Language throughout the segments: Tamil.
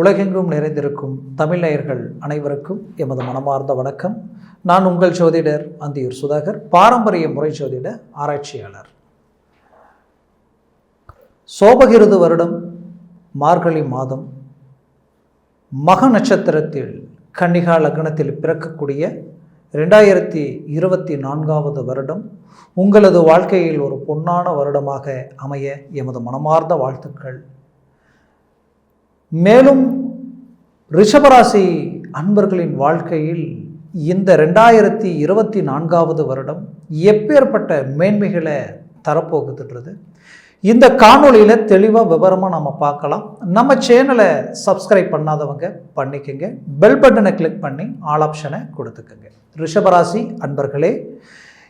உலகெங்கும் நிறைந்திருக்கும் தமிழ் நேயர்கள் அனைவருக்கும் எமது மனமார்ந்த வணக்கம். நான் உங்கள் ஜோதிடர் அந்தியூர் சுதாகர், பாரம்பரிய முறை ஜோதிட ஆராய்ச்சியாளர். சோபகிருது வருடம் மார்கழி மாதம் மக நட்சத்திரத்தில் கன்னிகா லக்னத்தில் பிறக்கக்கூடிய 2024வது வருடம் உங்களது வாழ்க்கையில் ஒரு பொன்னான வருடமாக அமைய எமது மனமார்ந்த வாழ்த்துக்கள். மேலும் ரிஷபராசி அன்பர்களின் வாழ்க்கையில் இந்த 2024வது வருடம் எப்பேற்பட்ட மேன்மைகளை தரப்போகுதுன்றது இந்த காணொலியில் தெளிவாக விவரமாக நம்ம பார்க்கலாம். நம்ம சேனலை சப்ஸ்கிரைப் பண்ணாதவங்க பண்ணிக்கோங்க, பெல் பட்டனை கிளிக் பண்ணி ஆல் ஆப்ஷனை கொடுத்துக்கோங்க. ரிஷபராசி அன்பர்களே,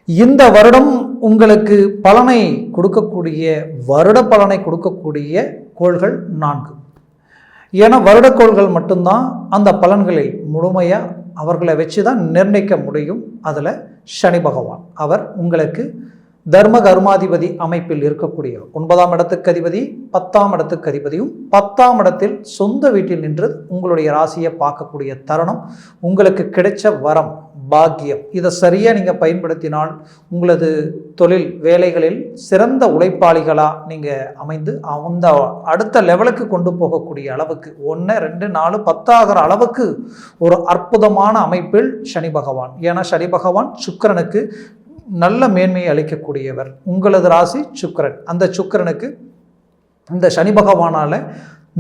இந்த வருடம் உங்களுக்கு பலனை கொடுக்கக்கூடிய வருட பலனை கொடுக்கக்கூடிய கோள்கள் 4. ஏன்னா வருடக்கோள்கள் மட்டும்தான் அந்த பலன்களை முழுமையாக அவர்களை வச்சு தான் நிர்ணயிக்க முடியும். அதில் சனி பகவான் அவர் உங்களுக்கு தர்ம கர்மாதிபதி அமைப்பில் இருக்கக்கூடிய 9ஆம் இடத்துக்கு அதிபதி, 10ஆம் இடத்துக்கு அதிபதியும் 10ஆம் இடத்தில் சொந்த வீட்டில் நின்று உங்களுடைய ராசியை பார்க்கக்கூடிய தருணம் உங்களுக்கு கிடைச்ச வரம், பாக்கியம். இதை சரியாக நீங்கள் பயன்படுத்தினால் உங்களது தொழில் வேலைகளில் சிறந்த உழைப்பாளிகளாக நீங்கள் அமைந்து அந்த அடுத்த லெவலுக்கு கொண்டு போகக்கூடிய அளவுக்கு 1, 2, 4, 10 ஆகிற அளவுக்கு ஒரு அற்புதமான அமைப்பில் சனி பகவான். ஏன்னா சனி பகவான் சுக்கிரனுக்கு நல்ல மேன்மையை அளிக்கக்கூடியவர். உங்களது ராசி சுக்கிரன். அந்த சுக்கிரனுக்கு இந்த சனி பகவானால்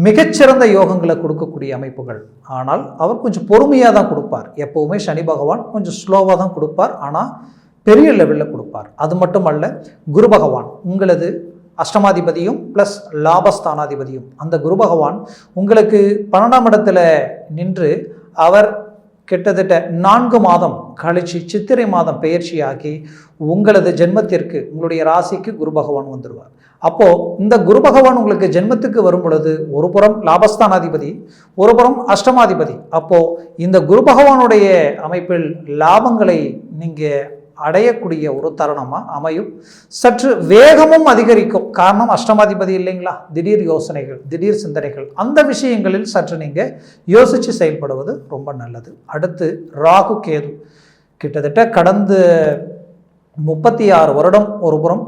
மிகச்சிறந்த யோகங்களை கொடுக்கக்கூடிய அமைப்புகள். ஆனால் அவர் கொஞ்சம் பொறுமையாக தான் கொடுப்பார். எப்போவுமே சனி பகவான் கொஞ்சம் ஸ்லோவாக தான் கொடுப்பார், ஆனால் பெரிய லெவலில் கொடுப்பார். அது மட்டுமல்ல, குரு பகவான் உங்களது அஷ்டமாதிபதியும் ப்ளஸ் லாபஸ்தானாதிபதியும். அந்த குரு பகவான் உங்களுக்கு 12ஆம் இடத்துல நின்று அவர் கிட்டத்தட்ட 4 மாதம் கழிச்சு சித்திரை மாதம் பெயர்ச்சியாகி உங்களது ஜென்மத்திற்கு உங்களுடைய ராசிக்கு குரு பகவான் வந்துடுவார். அப்போது இந்த குரு பகவான் உங்களுக்கு ஜென்மத்துக்கு வரும் பொழுது ஒரு புறம் லாபஸ்தானாதிபதி, ஒரு புறம் அஷ்டமாதிபதி. அப்போது இந்த குரு பகவானுடைய அமைப்பில் லாபங்களை நீங்கள் அடையக்கூடிய ஒரு தருணமாக அமையும். சற்று வேகமும் அதிகரிக்கும். காரணம் அஷ்டமாதிபதி இல்லைங்களா? திடீர் யோசனைகள், திடீர் சிந்தனைகள், அந்த விஷயங்களில் சற்று நீங்கள் யோசித்து செயல்படுவது ரொம்ப நல்லது. அடுத்து ராகு கேது. கிட்டத்தட்ட கடந்த 36 வருடம் ஒரு புறம்.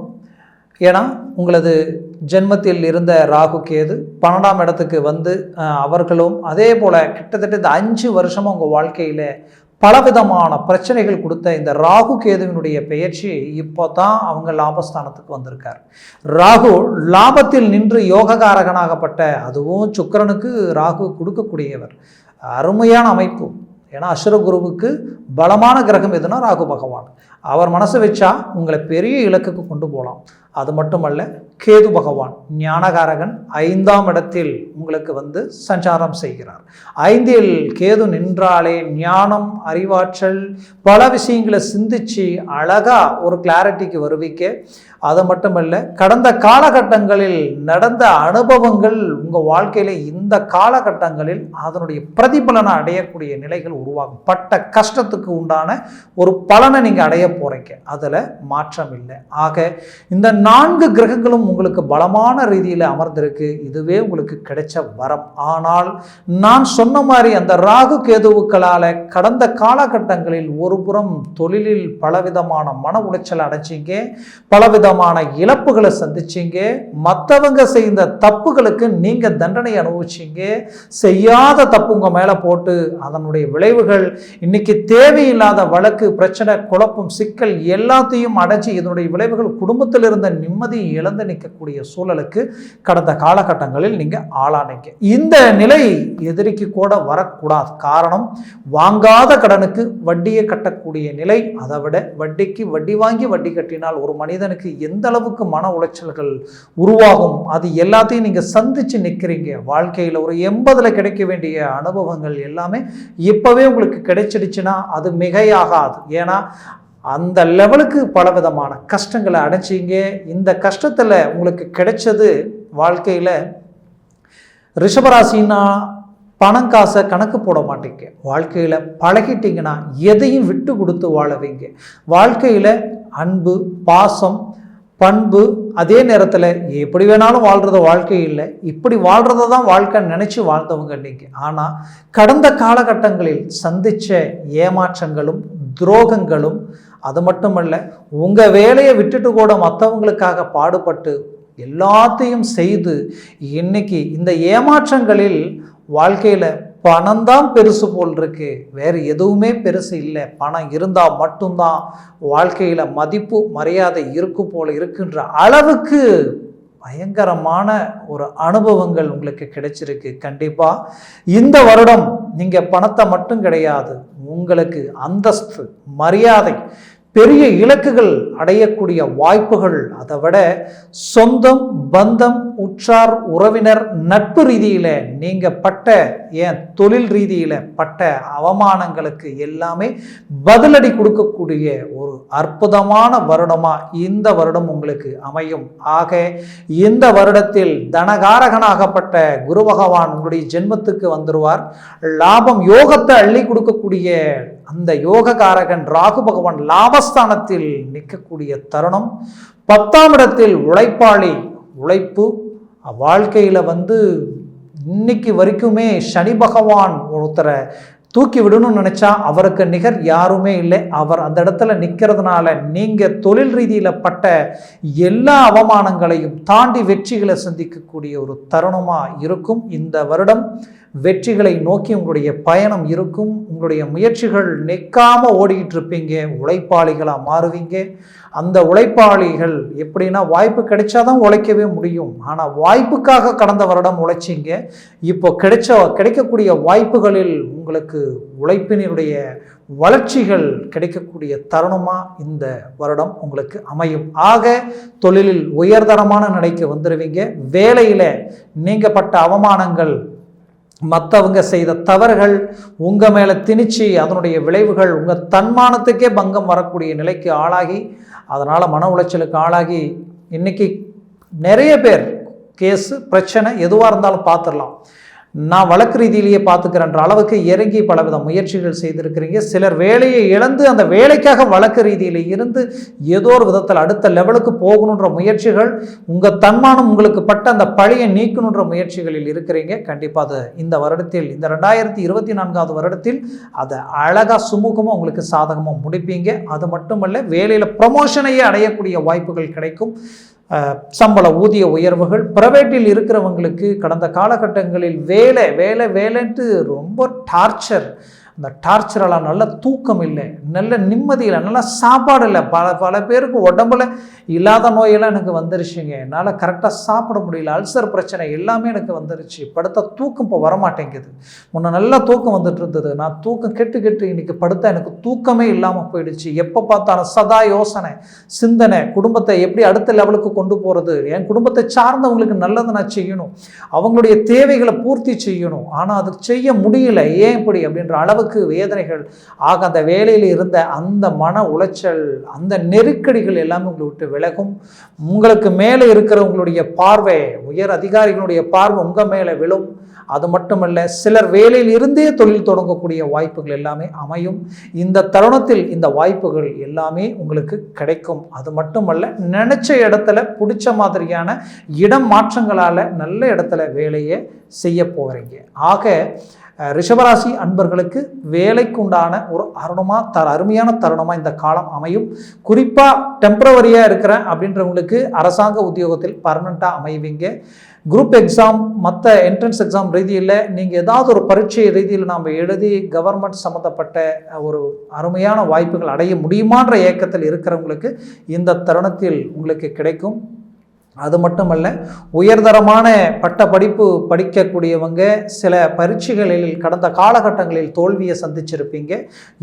ஏன்னா உங்களது ஜென்மத்தில் இருந்த ராகு கேது 12ஆம் இடத்துக்கு வந்து அவர்களும் அதே போல் கிட்டத்தட்ட இந்த 5 வருஷமாக உங்கள் வாழ்க்கையில் பலவிதமான பிரச்சனைகள் கொடுத்த இந்த ராகு கேதுவினுடைய பெயர்ச்சி இப்போ தான் அவங்க லாபஸ்தானத்துக்கு வந்திருக்கார். ராகு லாபத்தில் நின்று யோககாரகனாகப்பட்ட, அதுவும் சுக்கிரனுக்கு ராகு கொடுக்கக்கூடியவர். அருமையான அமைப்பு. ஏன்னா அசுரகுருவுக்கு பலமான கிரகம் எதுனா ராகு பகவான். அவர் மனசு வச்சா உங்களை பெரிய இலக்குக்கு கொண்டு போகலாம். அது மட்டுமல்ல, கேது பகவான் ஞானகாரகன் 5ஆம் இடத்தில் உங்களுக்கு வந்து சஞ்சாரம் செய்கிறார். 5இல் கேது நின்றாலே ஞானம், அறிவாற்றல், பல விஷயங்களை சிந்திச்சு அழகா ஒரு கிளாரிட்டிக்கு வருவிக்க. அது மட்டுமல்ல, கடந்த காலகட்டங்களில் நடந்த அனுபவங்கள் உங்கள் வாழ்க்கையில் இந்த காலகட்டங்களில் அதனுடைய பிரதிபலனை அடையக்கூடிய நிலைகள் உருவாகும். பட்ட கஷ்டத்துக்கு உண்டான ஒரு பலனை நீங்கள் அடைய போறீங்க. அதில் மாற்றம் இல்லை. ஆக இந்த 4 கிரகங்களும் உங்களுக்கு பலமான ரீதியில் அமர்ந்திருக்கு. இதுவே உங்களுக்கு கிடைச்ச வரம். ஆனால் நான் சொன்ன மாதிரி அந்த ராகு கேதுவுக்களால் கடந்த காலகட்டங்களில் ஒரு புறம் தொழிலில் பலவிதமான மன உளைச்சல் அடைச்சிங்க, பலவிதமான இழப்புகளை சந்திச்சிங்க, மற்றவங்க செய்த தப்புகளுக்கு நீங்க தண்டனை அனுபவிச்சிங்க. செய்யாத தப்பு உங்க மேல போட்டு அதனுடைய விளைவுகள் இன்னைக்கு தேவையில்லாத வழக்கு, பிரச்சனை, குழப்பம், சிக்கல் எல்லாத்தையும் அடைச்சி இதனுடைய விளைவுகள் குடும்பத்தில் இருந்த நிம்மதி இழந்து நிற்கக்கூடிய சூழலுக்கு கடந்த காலகட்டங்களில் நீங்க ஆளானீங்க. இந்த நிலை எதிரிக்கு கூட வரக்கூடாது. காரணம், வாங்காத கடனுக்கு வட்டியை கட்டக்கூடிய நிலை. அதை விட வட்டிக்கு வட்டி வாங்கி வட்டி கட்டினால் ஒரு மனிதனுக்கு எந்த அளவுக்கு மன உளைச்சல்கள் உருவாகும், அது எல்லாத்தையும் நீங்க சந்திச்சு நிற்கிறீங்க. வாழ்க்கையில் ஒரு 80ல் கிடைக்க வேண்டிய அனுபவங்கள் எல்லாமே இப்பவே உங்களுக்கு கிடைச்சிடுச்சுன்னா அது மிகையாகாது. ஏன்னா அந்த லெவலுக்கு பலவிதமான கஷ்டங்களை அடைச்சிங்க. இந்த கஷ்டத்தில் உங்களுக்கு கிடைச்சது வாழ்க்கையில் ரிஷபராசின்னா பணம் காசை கணக்கு போட மாட்டீங்க. வாழ்க்கையில் பழகிட்டீங்கன்னா எதையும் விட்டு கொடுத்து வாழவீங்க. வாழ்க்கையில் அன்பு, பாசம், பண்பு, அதே நேரத்தில் எப்படி வேணாலும் வாழ்கிறத வாழ்க்கை இல்லை, இப்படி வாழ்கிறத தான் வாழ்க்கைன்னு நினச்சி வாழ்ந்தவங்க நீங்கள். ஆனால் கடந்த காலகட்டங்களில் சந்தித்த ஏமாற்றங்களும் துரோகங்களும், அது மட்டுமல்ல உங்கள் வேலையை விட்டுட்டு கூட மற்றவங்களுக்காக பாடுபட்டு எல்லாத்தையும் செய்து இன்னைக்கு இந்த ஏமாற்றங்களில் வாழ்க்கையில் பணம் தான் பெருசு போல் இருக்கு, வேறு எதுவுமே பெருசு இல்லை, பணம் இருந்தால் மட்டும்தான் வாழ்க்கையில் மதிப்பு மரியாதை இருக்கும் போல இருக்கின்ற அளவுக்கு பயங்கரமான ஒரு அனுபவங்கள் உங்களுக்கு கிடைச்சிருக்கு. கண்டிப்பாக இந்த வருடம் நீங்கள் பணத்தை மட்டும் கிடையாது, உங்களுக்கு அந்தஸ்து, மரியாதை, பெரிய இலக்குகள் அடையக்கூடிய வாய்ப்புகள், அதை விட சொந்தம், பந்தம், உற்றார், உறவினர், நட்பு ரீதியில் நீங்கள் பட்ட, ஏன் தொழில் ரீதியில் பட்ட அவமானங்களுக்கு எல்லாமே பதிலடி கொடுக்கக்கூடிய ஒரு அற்புதமான வருடமாக இந்த வருடம் உங்களுக்கு அமையும். ஆக இந்த வருடத்தில் தனகாரகனாகப்பட்ட குரு பகவான் உங்களுடைய ஜென்மத்துக்கு வந்துடுவார். லாபம், யோகத்தை அள்ளி கொடுக்கக்கூடிய அந்த யோககாரகன் ராகு பகவான் லாபஸ்தானத்தில் நிற்கக்கூடிய தருணம். 10ஆம் இடத்தில் உழைப்பாளி, உழைப்பு வாழ்க்கையில் இன்னைக்கு வரைக்குமே சனி பகவான் ஒருத்தரை தூக்கி விடணும்னு நினச்சா அவருக்கு நிகர் யாருமே இல்லை. அவர் அந்த இடத்துல நிற்கிறதுனால நீங்கள் தொழில் ரீதியில் பட்ட எல்லா அவமானங்களையும் தாண்டி வெற்றிகளை சந்திக்கக்கூடிய ஒரு தருணமாக இருக்கும். இந்த வருடம் வெற்றிகளை நோக்கி உங்களுடைய பயணம் இருக்கும். உங்களுடைய முயற்சிகள் நிற்காமல் ஓடிக்கிட்டு இருப்பீங்க, உழைப்பாளிகளாக மாறுவீங்க. அந்த உழைப்பாளிகள் எப்படின்னா, வாய்ப்பு கிடைச்சாதான் உழைக்கவே முடியும். ஆனால் வாய்ப்புக்காக கடந்த வருடம் உழைச்சிங்க, இப்போ கிடைக்கக்கூடிய வாய்ப்புகளில் உங்களுக்கு உழைப்பினுடைய வளர்ச்சிகள் கிடைக்கக்கூடிய தருணமாக இந்த வருடம் உங்களுக்கு அமையும். ஆக தொழிலில் உயர்தரமான நிலைக்கு வந்துடுவீங்க. வேலையில் நீங்கள் பட்ட அவமானங்கள், மற்றவங்க செய்த தவறுகள் உங்கள் மேலே திணிச்சு அதனுடைய விளைவுகள் உங்கள் தன்மானத்துக்கே பங்கம் வரக்கூடிய நிலைக்கு ஆளாகி, அதனால் மன உளைச்சலுக்கு ஆளாகி இன்றைக்கி நிறைய பேர் கேஸு பிரச்சனை எதுவாக இருந்தாலும் பார்த்துடலாம், நான் வழக்கு ரீதியிலேயே பார்த்துக்கிறேன்ற அளவுக்கு இறங்கி பலவித முயற்சிகள் செய்திருக்கிறீங்க. சிலர் வேலையை இழந்து அந்த வேலைக்காக வழக்கு ரீதியில் இருந்து ஏதோ ஒரு விதத்தில் அடுத்த லெவலுக்கு போகணுன்ற முயற்சிகள், உங்கள் தன்மானம் உங்களுக்கு பட்ட அந்த பழியை நீக்கணுன்ற முயற்சிகளில் இருக்கிறீங்க. கண்டிப்பாக அது இந்த வருடத்தில், இந்த 2024ஆவது வருடத்தில் அதை அழகாக சுமூகமாக உங்களுக்கு சாதகமாக முடிப்பீங்க. அது மட்டுமல்ல, வேலையில் ப்ரமோஷனையே அடையக்கூடிய வாய்ப்புகள் கிடைக்கும். சம்பள ஊதிய உயர்வுகள், பிரைவேட்டில் இருக்கிறவங்களுக்கு கடந்த காலகட்டங்களில் வேலைன்ட்டு ரொம்ப டார்ச்சர், அந்த டார்ச்சரெல்லாம் நல்ல தூக்கம் இல்லை, நல்ல நிம்மதி இல்லை, நல்ல சாப்பாடு இல்லை. பல பேருக்கு உடம்புல இல்லாத நோயெல்லாம் எனக்கு வந்துருச்சுங்க, என்னால் கரெக்டாக சாப்பிட முடியல, அல்சர் பிரச்சனை எல்லாமே எனக்கு வந்துருச்சு, படுத்த தூக்கம் இப்போ வரமாட்டேங்குது. முன்ன நல்லா தூக்கம் வந்துட்டு இருந்தது, நான் தூக்கம் கெட்டு இன்றைக்கி படுத்தா எனக்கு தூக்கமே இல்லாமல் போயிடுச்சு. எப்போ பார்த்தாலும் சதா யோசனை, சிந்தனை, குடும்பத்தை எப்படி அடுத்த லெவலுக்கு கொண்டு போகிறது, என் குடும்பத்தை சார்ந்தவங்களுக்கு நல்லதை நான் செய்யணும், அவங்களுடைய தேவைகளை பூர்த்தி செய்யணும், ஆனால் அது செய்ய முடியல, ஏன் இப்படி அப்படின்ற அளவுக்கு வேதனைகள். ஆக அந்த வேலையில் இருந்த அந்த மன உளைச்சல், அந்த நெருக்கடிகள் எல்லாமே உங்களை விட்டு விலகும். உங்களுக்கு மேலே இருக்கிறவங்களுடைய பார்வை, உயர் அதிகாரிகளுடைய பார்வை உங்கள் மேலே விழும். அது மட்டுமல்ல, சிலர் வேலையில் இருந்தே தொழில் தொடங்கக்கூடிய வாய்ப்புகள் எல்லாமே அமையும். இந்த தருணத்தில் இந்த வாய்ப்புகள் எல்லாமே உங்களுக்கு கிடைக்கும். அது மட்டுமல்ல, நினைச்ச இடத்துல பிடிச்ச மாதிரியான இடம் மாற்றங்களால் நல்ல இடத்துல வேலையை செய்ய போகிறீங்க. ஆக ரிஷபராசி அன்பர்களுக்கு வேலைக்கு உண்டான ஒரு அருமையான தருணமாக இந்த காலம் அமையும். குறிப்பாக டெம்பரவரியாக இருக்கிறேன் அப்படின்றவங்களுக்கு அரசாங்க உத்தியோகத்தில் பர்மனெண்ட்டாக அமைவீங்க. குரூப் எக்ஸாம், மற்ற என்ட்ரன்ஸ் எக்ஸாம் ரீதியில் நீங்கள் ஏதாவது ஒரு பரீட்சை ரீதியில் நாம் எழுதி கவர்மெண்ட் சம்மந்தப்பட்ட ஒரு அருமையான வாய்ப்புகள் அடைய முடியுமான்ற ஏக்கத்தில் இருக்கிறவங்களுக்கு இந்த தருணத்தில் உங்களுக்கு கிடைக்கும். அது மட்டுமல்ல, உயர்தரமான பட்ட படிப்பு படிக்கக்கூடியவங்க சில பரீட்சைகளில் கடந்த காலகட்டங்களில் தோல்வியை சந்திச்சிருப்பீங்க.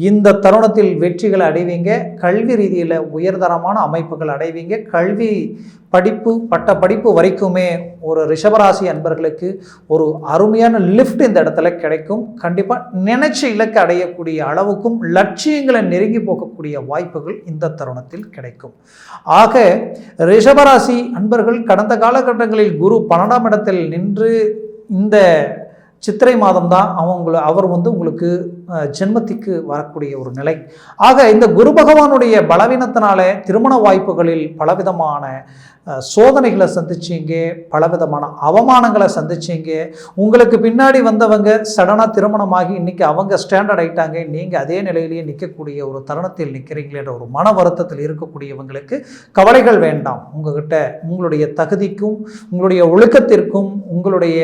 இந்த தருணத்தில் வெற்றிகளை அடைவீங்க. கல்வி ரீதியில் உயர்தரமான அமைப்புகள் அடைவீங்க. கல்வி படிப்பு, பட்ட படிப்பு வரைக்குமே ஒரு ரிஷபராசி அன்பர்களுக்கு ஒரு அருமையான லிஃப்ட் இந்த இடத்துல கிடைக்கும். கண்டிப்பாக நினைச்ச இலக்கை அடையக்கூடிய அளவுக்கும் லட்சியங்களை நெருங்கி போகக்கூடிய வாய்ப்புகள் இந்த தருணத்தில் கிடைக்கும். ஆக ரிஷபராசி அன்பர்கள் கடந்த காலகட்டங்களில் குரு 12ஆம் இடத்தில் நின்று இந்த சித்திரை மாதம் தான் அவர் வந்து உங்களுக்கு ஜென்மத்திற்கு வரக்கூடிய ஒரு நிலை. ஆக இந்த குரு பகவானுடைய பலவீனத்தினால திருமண வாய்ப்புகளில் பலவிதமான சோதனைகளை சந்திச்சிங்க, பலவிதமான அவமானங்களை சந்திச்சிங்க. உங்களுக்கு பின்னாடி வந்தவங்க சடனாக திருமணமாகி இன்னைக்கு அவங்க ஸ்டாண்டர்ட் ஆகிட்டாங்க, நீங்கள் அதே நிலையிலேயே நிற்கக்கூடிய ஒரு தருணத்தில் நிற்கிறீங்களேன்ற ஒரு மன வருத்தத்தில் இருக்கக்கூடியவங்களுக்கு கவலைகள் வேண்டாம். உங்ககிட்ட உங்களுடைய தகுதிக்கும் உங்களுடைய ஒழுக்கத்திற்கும் உங்களுடைய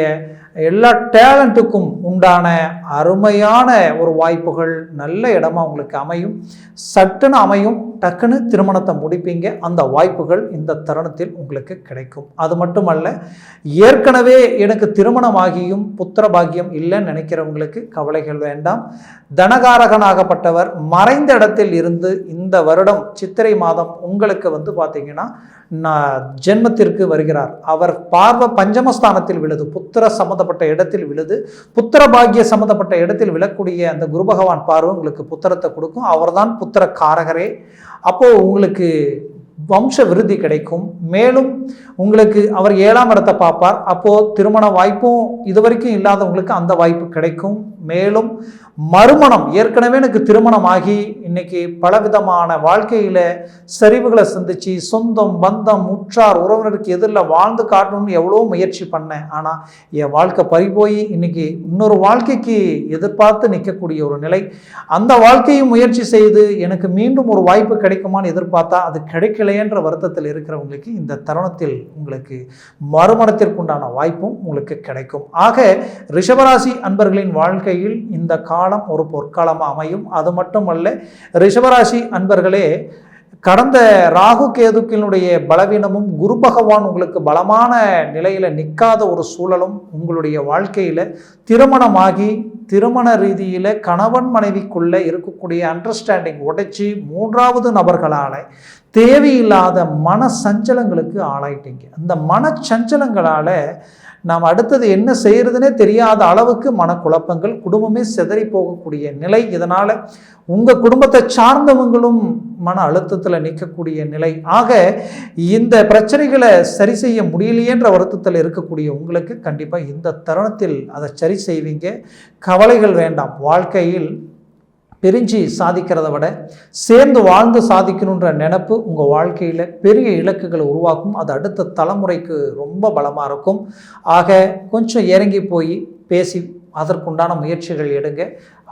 எல்லா டேலண்ட்டுக்கும் உண்டான அருமையான ஒரு வாய்ப்புகள் நல்ல இடமா உங்களுக்கு அமையும். சட்டுன்னு அமையும், டக்குன்னு திருமணத்தை முடிப்பீங்க. அந்த வாய்ப்புகள் இந்த தருணத்தில் உங்களுக்கு கிடைக்கும். அது மட்டுமல்ல, ஏற்கனவே எனக்கு திருமணமாகியும் புத்திர பாக்கியம் இல்லைன்னு நினைக்கிறவங்களுக்கு கவலைகள் வேண்டாம். தனகாரகனாகப்பட்டவர் மறைந்த இடத்தில் இருந்து இந்த வருடம் சித்திரை மாதம் உங்களுக்கு வந்து பார்த்தீங்கன்னா ஜென்மத்திற்கு வருகிறார். அவர் பார்வை பஞ்சமஸ்தானத்தில் விழுது, புத்திர சம்பந்தப்பட்ட இடத்தில் விழுது. புத்திர பாக்கிய சம்பந்தப்பட்ட இடத்தில் விழக்கூடிய அந்த குரு பகவான் பார்வை உங்களுக்கு புத்திரத்தை கொடுக்கும். அவர்தான் புத்திர காரகரே. அப்போ உங்களுக்கு வம்ச விருத்தி கிடைக்கும். மேலும் உங்களுக்கு அவர் 7ஆம் இடத்தை பார்ப்பார். அப்போது திருமண வாய்ப்பும் இதுவரைக்கும் இல்லாதவங்களுக்கு அந்த வாய்ப்பு கிடைக்கும். மேலும் மறுமணம், ஏற்கனவே எனக்கு திருமணம் ஆகி இன்னைக்கு பலவிதமான வாழ்க்கையில் சரிவுகளை சந்திச்சு சொந்தம் பந்தம் உற்றார் உறவினருக்கு எதிரில் வாழ்ந்து காட்டணும்னு எவ்வளோ முயற்சி பண்ணேன். ஆனால் என் வாழ்க்கை பறிபோய் இன்னைக்கு இன்னொரு வாழ்க்கைக்கு எதிர்பார்த்து நிற்கக்கூடிய ஒரு நிலை. அந்த வாழ்க்கையும் முயற்சி செய்து எனக்கு மீண்டும் ஒரு வாய்ப்பு கிடைக்குமான்னு எதிர்பார்த்தா அது கிடைக்கலையென்ற வருத்தத்தில் இருக்கிறவங்களுக்கு இந்த தருணத்தில் உங்களுக்கு மறுமணத்திற்குண்டான வாய்ப்பும் உங்களுக்கு கிடைக்கும். ஆக ரிஷபராசி அன்பர்களின் வாழ்க்கையில் இந்த காலம் ஒரு பொற்காலமாக அமையும். அது மட்டுமல்ல, ரிஷபராசி அன்பர்களே, கடந்த ராகு கேதுக்கினுடைய பலவீனமும் குரு பகவான் உங்களுக்கு பலமான நிலையில நிற்காத ஒரு சூழலும் உங்களுடைய வாழ்க்கையில திருமணமாகி திருமண ரீதியில கணவன் மனைவிக்குள்ள இருக்கக்கூடிய அண்டர்ஸ்டாண்டிங் உடைச்சி 3வது நபர்களால தேவையில்லாத மன சஞ்சலங்களுக்கு ஆளாயிட்டீங்க. அந்த மனச்சஞ்சலங்களால நாம் அடுத்தது என்ன செய்யறதுனே தெரியாத அளவுக்கு மனக்குழப்பங்கள், குடும்பமே சிதறி போகக்கூடிய நிலை. இதனால உங்க குடும்பத்தை சார்ந்தவங்களும் மன அழுத்தத்தில் நிற்கக்கூடிய நிலை. ஆக இந்த பிரச்சனைகளை சரி செய்ய முடியலையேன்ற வருத்தத்தில் இருக்கக்கூடிய உங்களுக்கு கண்டிப்பாக இந்த தருணத்தில் அதை சரி செய்வீங்க. கவலைகள் வேண்டாம். வாழ்க்கையில் பிரிஞ்சு சாதிக்கிறத விட சேர்ந்து வாழ்ந்து சாதிக்கணுன்ற நினைப்பு உங்கள் வாழ்க்கையில் பெரிய இலக்குகளை உருவாக்கும். அது அடுத்த தலைமுறைக்கு ரொம்ப பலமாக இருக்கும். ஆக கொஞ்சம் இறங்கி போய் பேசி அதற்குண்டான முயற்சிகள் எடுங்க.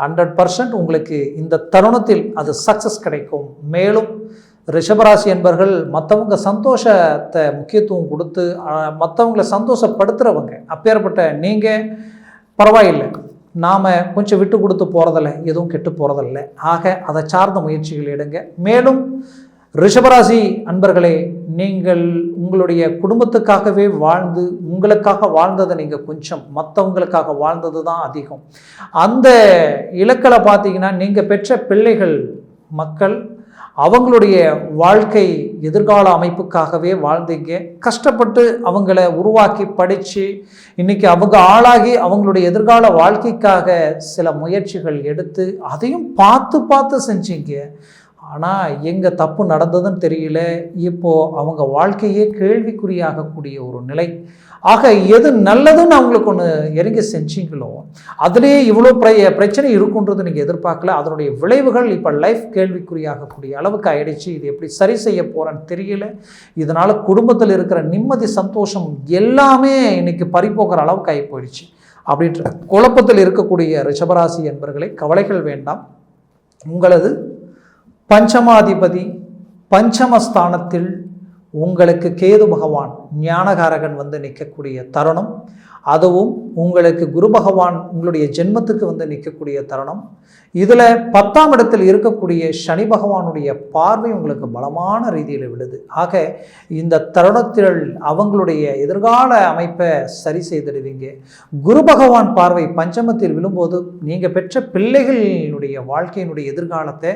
100% உங்களுக்கு இந்த தருணத்தில் அது சக்ஸஸ் கிடைக்கும். மேலும் ரிஷபராசி என்பர்கள் மற்றவங்க சந்தோஷத்தை முக்கியத்துவம் கொடுத்து மற்றவங்களை சந்தோஷப்படுத்துகிறவங்க. அப்பேற்பட்ட நீங்கள் பரவாயில்லை, நாம் கொஞ்சம் விட்டு கொடுத்து போகிறதில்ல, எதுவும் கெட்டு போகிறதில்ல. ஆக அதை சார்ந்த முயற்சிகள் எடுங்க. மேலும் ரிஷபராசி அன்பர்களே, நீங்கள் உங்களுடைய குடும்பத்துக்காகவே வாழ்ந்து உங்களுக்காக வாழ்ந்ததை நீங்கள் கொஞ்சம் மற்றவங்களுக்காக வாழ்ந்தது தான் அதிகம். அந்த இலக்கில் பார்த்தீங்கன்னா நீங்கள் பெற்ற பிள்ளைகள் மக்கள் அவங்களுடைய வாழ்க்கை எதிர்கால அமைப்புக்காகவே வாழ்ந்தீங்க. கஷ்டப்பட்டு அவங்கள உருவாக்கி படித்து இன்றைக்கி அவங்க ஆளாகி அவங்களுடைய எதிர்கால வாழ்க்கைக்காக சில முயற்சிகள் எடுத்து அதையும் பார்த்து செஞ்சீங்க. ஆனால் எங்கே தப்பு நடந்ததுன்னு தெரியல. இப்போது அவங்க வாழ்க்கையே கேள்விக்குறியாகக்கூடிய ஒரு நிலை. ஆக எது நல்லதுன்னு அவங்களுக்கு ஒன்று இறங்கி செஞ்சீங்களோ அதுலேயே இவ்வளோ பிரச்சனை இருக்குன்றது நீங்கள் எதிர்பார்க்கல. அதனுடைய விளைவுகள் இப்போ லைஃப் கேள்விக்குறியாகக்கூடிய அளவுக்கு ஆயிடுச்சு. இது எப்படி சரி செய்ய போகிறேன்னு தெரியல. இதனால் குடும்பத்தில் இருக்கிற நிம்மதி சந்தோஷம் எல்லாமே இன்னைக்கு பறிபோகிற அளவுக்கு ஆகி போயிடுச்சு. அப்படின்ற குழப்பத்தில் இருக்கக்கூடிய ரிஷபராசி என்பவர்களை கவலைகள் வேண்டாம். உங்களது பஞ்சமாதிபதி பஞ்சமஸ்தானத்தில் உங்களுக்கு கேது பகவான் ஞானகாரகன் வந்து நிற்கக்கூடிய தருணம். அதுவும் உங்களுக்கு குரு பகவான் உங்களுடைய ஜென்மத்துக்கு வந்து நிற்கக்கூடிய தருணம். இதில் 10ஆம் இடத்தில் இருக்கக்கூடிய சனி பகவானுடைய பார்வை உங்களுக்கு பலமான ரீதியில் விழுது. ஆக இந்த தருணத்தில் அவங்களுடைய எதிர்கால அமைப்பை சரி செய்திடுவீங்க. குரு பகவான் பார்வை பஞ்சமத்தில் விழும்போது நீங்கள் பெற்ற பிள்ளைகளினுடைய வாழ்க்கையினுடைய எதிர்காலத்தை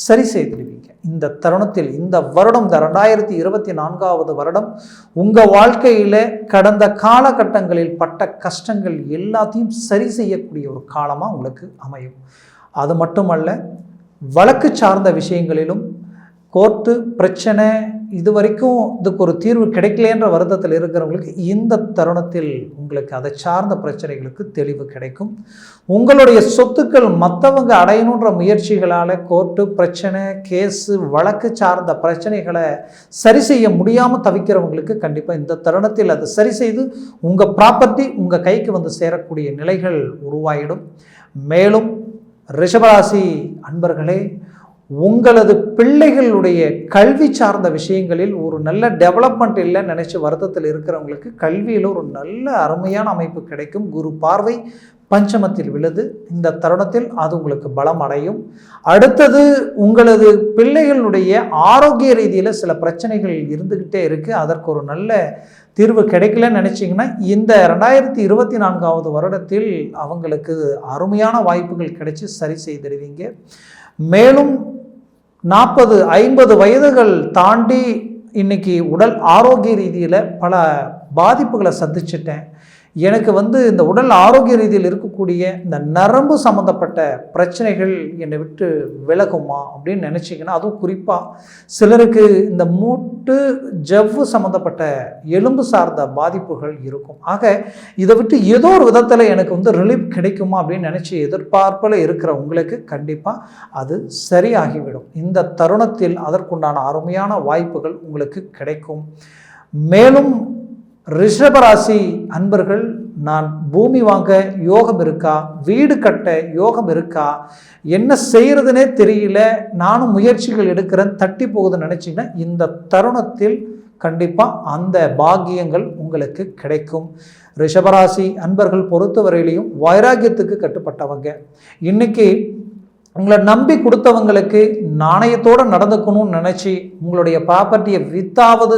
சரி செய்திடுவீங்க. இந்த தருணத்தில் இந்த வருடம், இந்த 2024வது வருடம் உங்கள் வாழ்க்கையில் கடந்த காலகட்டங்களில் பட்ட கஷ்டங்கள் எல்லாத்தையும் சரி செய்யக்கூடிய ஒரு காலமாக உங்களுக்கு அமையும். அது மட்டுமல்ல, வழக்கு சார்ந்த விஷயங்களிலும் கோர்ட்டு பிரச்சனை இது வரைக்கும் இதுக்கு ஒரு தீர்வு கிடைக்கலன்ற வருத்தத்தில் இருக்கிறவங்களுக்கு இந்த தருணத்தில் உங்களுக்கு அதை சார்ந்த பிரச்சனைகளுக்கு தெளிவு கிடைக்கும். உங்களுடைய சொத்துக்கள் மற்றவங்க அடையணுன்ற முயற்சிகளால் கோர்ட்டு பிரச்சனை, கேஸு, வழக்கு சார்ந்த பிரச்சனைகளை சரி செய்ய முடியாமல் தவிக்கிறவங்களுக்கு கண்டிப்பாக இந்த தருணத்தில் அதை சரி செய்து உங்கள் ப்ராப்பர்ட்டி உங்கள் கைக்கு வந்து சேரக்கூடிய நிலைகள் உருவாயிடும். மேலும் ரிஷபராசி அன்பர்களே, உங்களது பிள்ளைகளுடைய கல்வி சார்ந்த விஷயங்களில் ஒரு நல்ல டெவலப்மெண்ட் இல்லைன்னு நினச்சி வருத்தத்தில் இருக்கிறவங்களுக்கு கல்வியில் ஒரு நல்ல அருமையான அமைப்பு கிடைக்கும். குரு பார்வை பஞ்சமத்தில் விழுது. இந்த தருணத்தில் அது உங்களுக்கு பலம் அடையும். அடுத்தது, உங்களது பிள்ளைகளுடைய ஆரோக்கிய ரீதியில் சில பிரச்சனைகள் இருந்துக்கிட்டே இருக்குது. அதற்கு ஒரு நல்ல தீர்வு கிடைக்கலன்னு நினச்சிங்கன்னா இந்த 2024 வருடத்தில் அவங்களுக்கு அருமையான வாய்ப்புகள் கிடைச்சி சரி செய்திடுவீங்க. மேலும் 40-50 வயதுகள் தாண்டி இன்னைக்கு உடல் ஆரோக்கிய ரீதியில் பல பாதிப்புகளை சந்திச்சிட்டேன், எனக்கு இந்த உடல் ஆரோக்கிய ரீதியில் இருக்கக்கூடிய இந்த நரம்பு சம்மந்தப்பட்ட பிரச்சனைகள் என்னை விட்டு விலகுமா அப்படின்னு நினச்சிங்கன்னா, அதுவும் குறிப்பாக சிலருக்கு இந்த மூட்டு ஜவ்வு சம்மந்தப்பட்ட எலும்பு சார்ந்த பாதிப்புகள் இருக்கும். ஆக இதை விட்டு ஏதோ ஒரு விதத்தில் எனக்கு ரிலீஃப் கிடைக்குமா அப்படின்னு நினச்சி எதிர்பார்ப்பில் இருக்கிற உங்களுக்கு கண்டிப்பாக அது சரியாகிவிடும். இந்த தருணத்தில் அதற்குண்டான அருமையான வாய்ப்புகள் உங்களுக்கு கிடைக்கும். மேலும் ரிஷபராசி அன்பர்கள், நான் பூமி வாங்க யோகம் இருக்கா, வீடு கட்ட யோகம் இருக்கா, என்ன செய்யறதுனே தெரியல, நானும் முயற்சிகள் எடுக்கிறேன், தட்டி போகுதுன்னு நினச்சிங்கன்னா இந்த தருணத்தில் கண்டிப்பாக அந்த பாக்கியங்கள் உங்களுக்கு கிடைக்கும். ரிஷபராசி அன்பர்கள் பொறுத்தவரையிலையும் வைராக்கியத்துக்கு கட்டுப்பட்டவங்க. இன்னைக்கு உங்களை நம்பி கொடுத்தவங்களுக்கு நாணயத்தோடு நடந்துக்கணும்னு நினச்சி உங்களுடைய ப்ராப்பர்ட்டியை வித்தாவது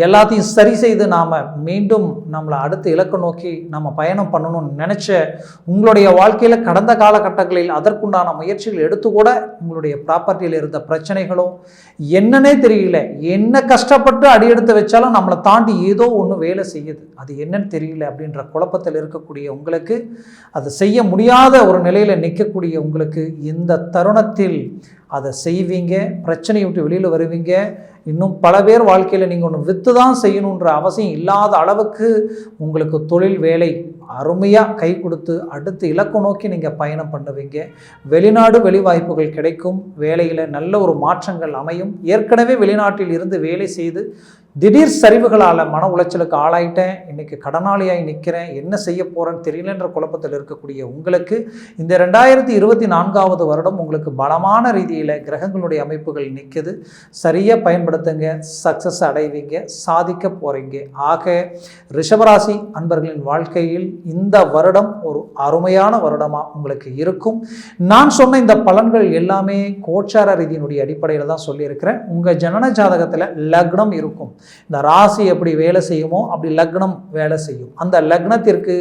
எல்லாத்தையும் சரி செய்து நாம் மீண்டும் நம்மளை அடுத்த இலக்கை நோக்கி நம்ம பயணம் பண்ணணும்னு நினச்ச உங்களுடைய வாழ்க்கையில் கடந்த காலகட்டங்களில் அதற்குண்டான முயற்சிகள் எடுத்து கூட உங்களுடைய ப்ராப்பர்ட்டியில் இருந்த பிரச்சனைகளும் என்னன்னே தெரியல, என்ன கஷ்டப்பட்டு அடியெடுத்து வச்சாலும் நம்மளை தாண்டி ஏதோ ஒன்று வேலை செய்யுது, அது என்னன்னு தெரியல அப்படின்ற குழப்பத்தில் இருக்கக்கூடிய உங்களுக்கு, அதை செய்ய முடியாத ஒரு நிலையில் நிற்கக்கூடிய உங்களுக்கு இந்த தருணத்தில் அதை செய்வீங்க. பிரச்சனையை விட்டு வெளியில் வருவீங்க. இன்னும் பல பேர் வாழ்க்கையில் நீங்கள் ஒன்று விற்று தான் செய்யணுன்ற அவசியம் இல்லாத அளவுக்கு உங்களுக்கு தொழில் வேலை அருமையாக கை கொடுத்து அடுத்து இலக்கு நோக்கி நீங்கள் பயணம் பண்ணுவீங்க. வெளிநாடு வெளி வாய்ப்புகள் கிடைக்கும். வேலையில் நல்ல ஒரு மாற்றங்கள் அமையும். ஏற்கனவே வெளிநாட்டில் இருந்து வேலை செய்து திடீர் சரிவுகளால் மன உளைச்சலுக்கு ஆளாயிட்டேன், இன்றைக்கி கடனாளியாகி நிற்கிறேன், என்ன செய்ய போகிறேன்னு தெரியலன்ற குழப்பத்தில் இருக்கக்கூடிய உங்களுக்கு இந்த 2024 வருடம் உங்களுக்கு பலமான ரீதியில் கிரகங்களுடைய அமைப்புகள் நிற்குது. சரியாக பயன்படுத்துங்க, சக்ஸஸ் அடைவீங்க, சாதிக்க போகிறீங்க. ஆக ரிஷபராசி அன்பர்களின் வாழ்க்கையில் இந்த வருடம் ஒரு அருமையான வருடமாக உங்களுக்கு இருக்கும். நான் சொன்ன இந்த பலன்கள் எல்லாமே கோச்சார ரீதியினுடைய அடிப்படையில் தான் சொல்லியிருக்கிறேன். உங்கள் ஜனன ஜாதகத்தில் லக்னம் இருக்கும். இந்த ராசி எப்படி வேலை செய்யுமோ அப்படி லக்னம் வேலை செய்யும். அந்த லக்னத்திற்கு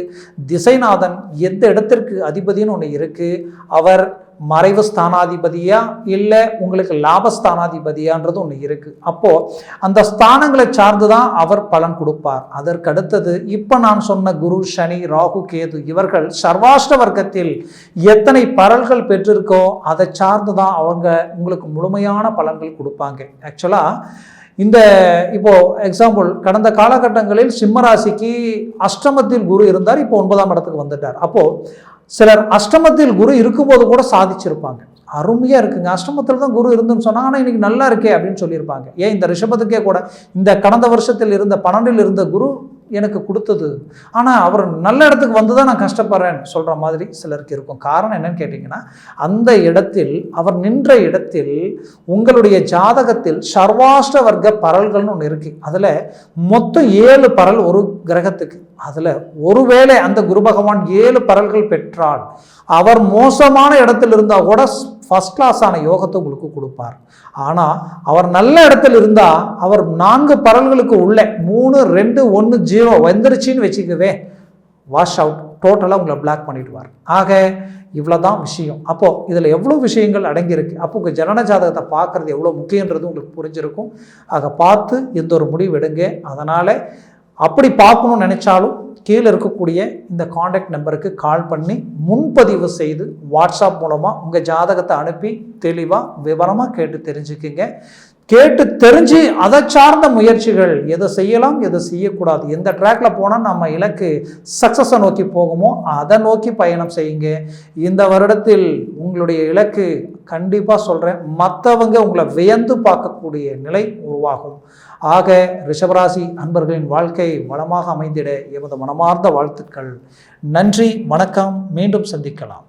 திசைநாதன் எந்த இடத்திற்கு அதிபதினு ஒன்று இருக்கு. அவர் மறைவு ஸ்தானாதிபதியா இல்லை உங்களுக்கு லாபஸ்தானாதிபதியான்றது ஒன்று இருக்கு. அப்போ அந்த ஸ்தானங்களை சார்ந்துதான் அவர் பலன் கொடுப்பார். அதற்கு அடுத்தது இப்போ நான் சொன்ன குரு, சனி, ராகு, கேது இவர்கள் சர்வாஷ்ட வர்க்கத்தில் எத்தனை பலன்கள் பெற்றிருக்கோ அதை சார்ந்துதான் அவங்க உங்களுக்கு முழுமையான பலன்கள் கொடுப்பாங்க. ஆக்சுவலா இந்த இப்போ எக்ஸாம்பிள், கடந்த காலகட்டங்களில் சிம்மராசிக்கு அஷ்டமத்தில் குரு இருந்தார், இப்போ 9ஆம் இடத்துக்கு வந்துட்டார். அப்போ சிலர் அஷ்டமத்தில் குரு இருக்கும்போது கூட சாதிச்சிருப்பாங்க. அருமையாக இருக்குங்க, அஷ்டமத்தில் தான் குரு இருந்துன்னு சொன்னாங்க, ஆனால் இன்னைக்கு நல்லா இருக்கே அப்படின்னு சொல்லியிருப்பாங்க. ஏன் இந்த ரிஷபத்துக்கே கூட இந்த கடந்த வருஷத்தில் இருந்த 12இல் இருந்த குரு எனக்கு கொடுத்தது, ஆனால் அவர் நல்ல இடத்துக்கு வந்து தான் நான் கஷ்டப்படுறேன்னு சொல்கிற மாதிரி சிலருக்கு இருக்கும். காரணம் என்னன்னு கேட்டிங்கன்னா, அந்த இடத்தில் அவர் நின்ற இடத்தில் உங்களுடைய ஜாதகத்தில் சர்வாஷ்ட வர்க்க பரல்கள்னு ஒன்று இருக்குது. அதில் மொத்தம் 7 பரல் ஒரு கிரகத்துக்கு. அதில் ஒருவேளை அந்த குரு பகவான் 7 பரல்கள் பெற்றால் அவர் மோசமான இடத்தில் இருந்தால் கூட ஃபர்ஸ்ட் கிளாஸான யோகத்தை உங்களுக்கு கொடுப்பார். ஆனால் அவர் நல்ல இடத்துல இருந்தால் அவர் 4 பரல்களுக்கு உள்ள 3, 2, 1, 0 வந்துருச்சின்னு வச்சுக்கவே, வாஷ் அவுட், டோட்டலாக உங்களை பிளாக் பண்ணிடுவார். ஆக இவ்வளோதான் விஷயம். அப்போது இதில் எவ்வளோ விஷயங்கள் அடங்கியிருக்கு. அப்போ உங்கள் ஜனன ஜாதகத்தை பார்க்குறது எவ்வளோ முக்கியன்றது உங்களுக்கு புரிஞ்சிருக்கும். ஆக பார்த்து எந்த ஒரு முடிவு எடுங்க. அதனால் அப்படி பார்க்கணும்னு நினச்சாலும் கீழே இருக்கக்கூடிய இந்த காண்டாக்ட் நம்பருக்கு கால் பண்ணி முன்பதிவு செய்து வாட்ஸ்அப் மூலமாக உங்கள் ஜாதகத்தை அனுப்பி தெளிவாக விவரமாக கேட்டு தெரிஞ்சுக்குங்க. கேட்டு தெரிஞ்சு அதை சார்ந்த முயற்சிகள் எதை செய்யலாம் எதை செய்யக்கூடாது, எந்த ட்ராக்ல போனால் நம்ம இலக்கு சக்ஸஸை நோக்கி போகுமோ அதை நோக்கி பயணம் செய்யுங்க. இந்த வருடத்தில் உங்களுடைய இலக்கு கண்டிப்பாக சொல்கிறேன், மற்றவங்க உங்களை வியந்து பார்க்கக்கூடிய நிலை உருவாகும். ஆக ரிஷபராசி அன்பர்களின் வாழ்க்கை வளமாக அமைந்திட எமது மனமார்ந்த வாழ்த்துக்கள். நன்றி, வணக்கம். மீண்டும் சந்திக்கலாம்.